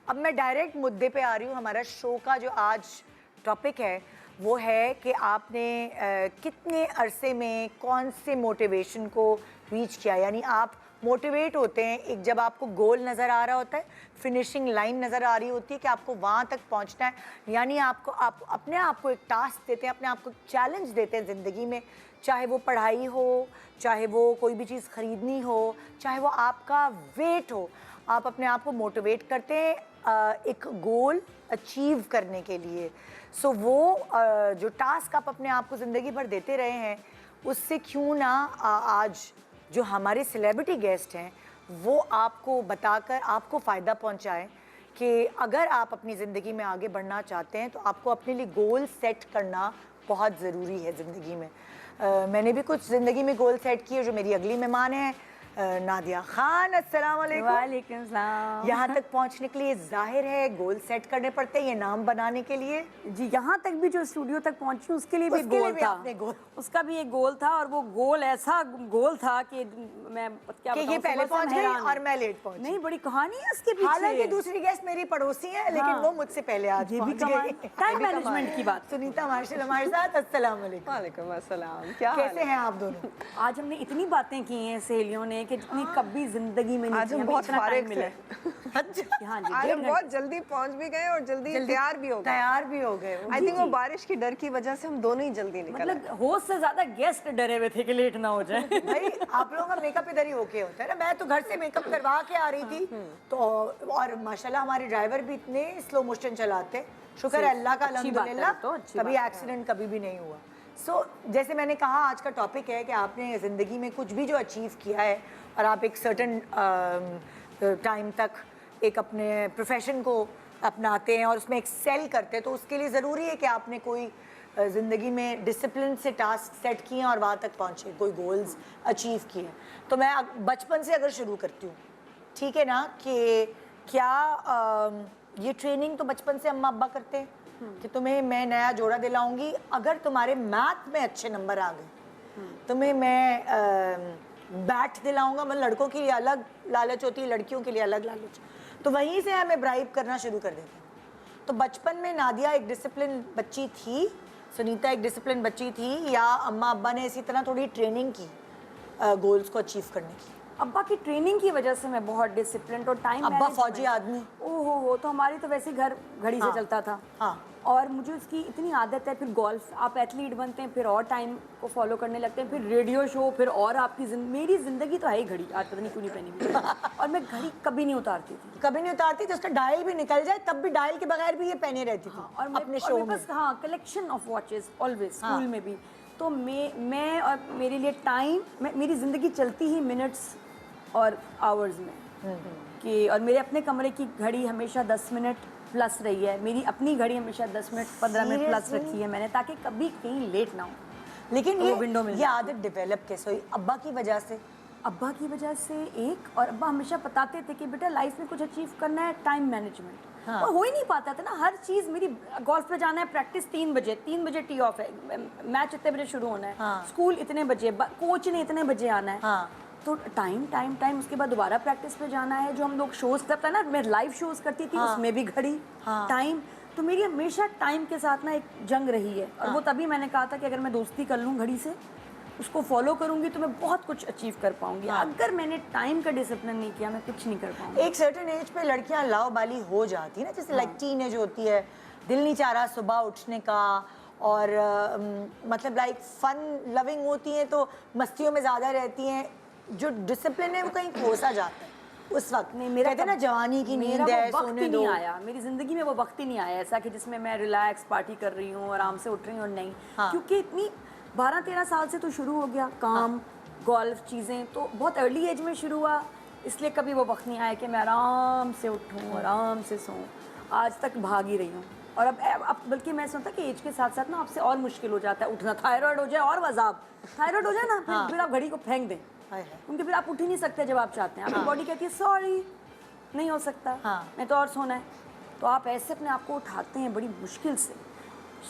अब मैं डायरेक्ट मुद्दे पे आ रही हूँ। हमारा शो का जो आज टॉपिक है वो है कि आपने कितने अरसे में कौन से मोटिवेशन को रीच किया, यानी आप मोटिवेट होते हैं एक जब आपको गोल नज़र आ रहा होता है, फिनिशिंग लाइन नज़र आ रही होती है कि आपको वहाँ तक पहुँचना है, यानी आप अपने आप को एक टास्क देते हैं, अपने आप को चैलेंज देते हैं ज़िंदगी में, चाहे वो पढ़ाई हो, चाहे वो कोई भी चीज़ ख़रीदनी हो, चाहे वो आपका वेट हो, आप अपने आप को मोटिवेट करते हैं एक गोल अचीव करने के लिए। सो वो जो टास्क आप अपने आप को ज़िंदगी भर देते रहे हैं, उससे क्यों ना आज जो हमारे सेलिब्रिटी गेस्ट हैं वो आपको बताकर आपको फ़ायदा पहुंचाएं कि अगर आप अपनी ज़िंदगी में आगे बढ़ना चाहते हैं तो आपको अपने लिए गोल सेट करना बहुत ज़रूरी है ज़िंदगी में। मैंने भी कुछ ज़िंदगी में गोल सेट किए। जो मेरी अगली मेहमान है नादिया खान, अस्सलाम वालेकुम। वालेकुम सलाम। यहाँ तक पहुँचने के लिए जाहिर है गोल सेट करने पड़ते हैं, ये नाम बनाने के लिए। जी, यहाँ तक भी जो स्टूडियो तक पहुँची उसके लिए भी गोल था। उसका भी एक गोल था और वो गोल ऐसा गोल था कि मैं क्या बताऊं, ये पहले पहुँच गई और मैं लेट पहुँची। नहीं, बड़ी कहानी है इसके पीछे। हालांकि दूसरी गेस्ट मेरी पड़ोसी है, लेकिन वो मुझसे पहले आज पहुँच गई। टाइम मैनेजमेंट की बात। सुनीता मार्शल हमारे साथ, अस्सलाम वालेकुम। वालेकुम अस्सलाम। क्या कैसे हैं आप दोनों? आज हमने इतनी बातें की हैं सहेलियों ने कि जितनी कभी जिंदगी में नहीं। आज हम बहुत फारिग मिले। अच्छा, हाँ जी, आज हम बहुत जल्दी पहुंच भी गए और जल्दी तैयार भी हो गए। आई थिंक वो बारिश की डर की वजह से हम दोनों ही जल्दी निकले। मतलब होस्ट से ज्यादा गेस्ट डरे हुए थे कि लेट ना हो जाए। भाई आप लोगों का मेकअप इधर ही होके होता है ना, मैं तो घर से मेकअप करवा के आ रही थी तो, और माशाल्लाह हमारे ड्राइवर भी इतने स्लो मोशन चलाते, शुक्र है अल्लाह का, अल्हम्दुलिल्लाह कभी एक्सीडेंट कभी भी नहीं हुआ। जैसे मैंने कहा आज का टॉपिक है कि आपने ज़िंदगी में कुछ भी जो अचीव किया है और आप एक सर्टन टाइम तक एक अपने प्रोफेशन को अपनाते हैं और उसमें एक्सेल करते हैं, तो उसके लिए ज़रूरी है कि आपने कोई ज़िंदगी में डिसिप्लिन से टास्क सेट किए हैं और वहाँ तक पहुँचे, कोई गोल्स अचीव किए हैं। तो मैं बचपन से अगर शुरू करती हूँ, ठीक है ना, कि क्या ये ट्रेनिंग तो बचपन से अम्मा अब्बा करते हैं कि तुम्हें मैं नया जोड़ा दिलाऊंगी अगर तुम्हारे मैथ में अच्छे नंबर आ गए, तुम्हें मैं बैट दिलाऊंगा। मतलब लड़कों के लिए अलग लालच होती है, लड़कियों के लिए अलग लालच। तो वहीं से हमें ब्राइब करना शुरू कर देते हैं। तो बचपन में नादिया एक डिसिप्लिन बच्ची थी, सुनीता एक डिसिप्लिन बच्ची थी, या अम्मा अब्बा ने इसी तरह थोड़ी ट्रेनिंग की गोल्स को अचीव करने की? अब्बा की ट्रेनिंग की वजह से मैं बहुत डिसिप्लिन और टाइम। अब्बा फौजी आदमी। ओहो हो, तो हमारी तो वैसे घर घड़ी से चलता था। हाँ। और मुझे उसकी इतनी आदत है। फिर गोल्फ, आप एथलीट बनते हैं, फिर और टाइम को फॉलो करने लगते हैं, फिर रेडियो शो, फिर और आपकी मेरी ज़िंदगी तो है ही घड़ी। आज पता नहीं क्यों नहीं पहनी और मैं घड़ी कभी नहीं उतारती थी। कभी नहीं उतारती थी, उसका डायल भी निकल जाए तब भी डायल के बगैर भी ये पहने रहती थी। और अपने शो में। हाँ, collection of watches always, school में भी। तो मैं और मेरे लिए टाइम, मेरी ज़िंदगी चलती ही मिनट्स और आवर्स में कि, और मेरे अपने कमरे की घड़ी हमेशा 10 मिनट प्लस रही है। मेरी अपनी घड़ी हमेशा 10 मिनट 15 मिनट प्लस रखी है मैंने, ताकि कभी कहीं लेट ना हो। लेकिन ये विंडो में ये आदत डेवलप कैसे हुई? अब्बा की वजह से? अब्बा की वजह से एक, और अब्बा हमेशा बताते थे कि बेटा लाइफ में कुछ अचीव करना है, टाइम मैनेजमेंट। और हो ही नहीं पाता था ना हर चीज़। मेरी गोल्फ पे जाना है, प्रैक्टिस 3 बजे टी ऑफ है, मैच इतने बजे शुरू होना है, स्कूल इतने बजे, कोच ने इतने बजे आना है। तो टाइम उसके बाद दोबारा प्रैक्टिस पे जाना है। जो हम लोग शोज करते हैं ना, मैं लाइव शोज करती थी, उसमें भी घड़ी, टाइम। तो मेरी हमेशा टाइम के साथ ना एक जंग रही है। और वो तभी मैंने कहा था कि अगर मैं दोस्ती कर लूँ घड़ी से, उसको फॉलो करूंगी, तो मैं बहुत कुछ अचीव कर पाऊंगी। अगर मैंने टाइम का डिसिप्लिन नहीं किया, मैं कुछ नहीं कर पाऊंगी। एक सर्टेन एज पे लड़कियां लाओबाली हो जाती है ना, जैसे लाइक टीनेज होती है, दिल नहीं चाह रहा सुबह उठने का, और मतलब लाइक फन लविंग होती हैं, तो मस्तियों में ज़्यादा रहती हैं। जो डिसिप्लिन है वो कहीं खोसा जाता है उस वक्त। नहीं, मेरा कहते हैं ना जवानी की नींद है, सोने दो। नहीं आया मेरी ज़िंदगी में, वो वक्त ही नहीं आया ऐसा कि जिसमें मैं रिलैक्स पार्टी कर रही हूँ, आराम से उठ रही हूँ। और नहीं, क्योंकि इतनी 12-13 साल से तो शुरू हो गया काम, गोल्फ चीज़ें तो बहुत अर्ली एज में शुरू हुआ, इसलिए कभी वो वक्त नहीं आया कि मैं आराम से उठूँ, आराम से सोऊँ। आज तक भाग ही रही हूँ। और अब बल्कि मैं सोचता कि एज के साथ साथ ना आपसे और मुश्किल हो जाता है उठना। थायराइड हो जाए और वज़ाब, थायराइड हो जाए ना, फिर आप घड़ी को फेंक दें, क्योंकि फिर आप उठ ही नहीं सकते जब आप चाहते हैं। आपकी बॉडी कहती है सॉरी, नहीं हो सकता, मैं तो और सोना है। तो आप ऐसे अपने आप को उठाते हैं बड़ी मुश्किल से।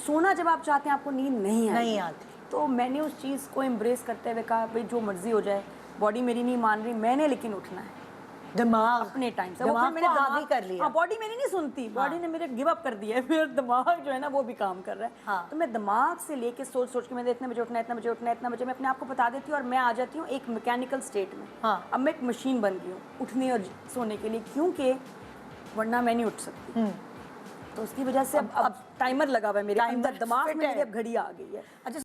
सोना जब आप चाहते हैं, आपको नींद नहीं आती। तो मैंने उस चीज़ को एम्ब्रेस करते हुए कहा भाई जो मर्जी हो जाए, बॉडी मेरी नहीं मान रही, मैंने लेकिन उठना है। दिमाग अपने टाइम से। दिमाग को हावी कर लिया। हाँ, बॉडी मेरी नहीं सुनती, बॉडी ने मेरे गिव अप कर दिया है, मेरा दिमाग जो है ना वो भी काम कर रहा है। हाँ। तो मैं दिमाग से लेके सोच सोच के मैंने इतने बजे उठना, इतना बजे उठना, इतना बजे, मैं अपने आप को बता देती हूँ और मैं आ जाती हूँ एक मैकेनिकल स्टेट में। हाँ। अब मैं एक मशीन बन गई हूँ उठने और सोने के लिए, क्योंकि वरना मैं नहीं उठ सकती। तो उसकी वजह से अब टाइमर लगा हुआ है मेरे अंदर, दिमाग में मेरे अब घड़ी आ गई है। अच्छा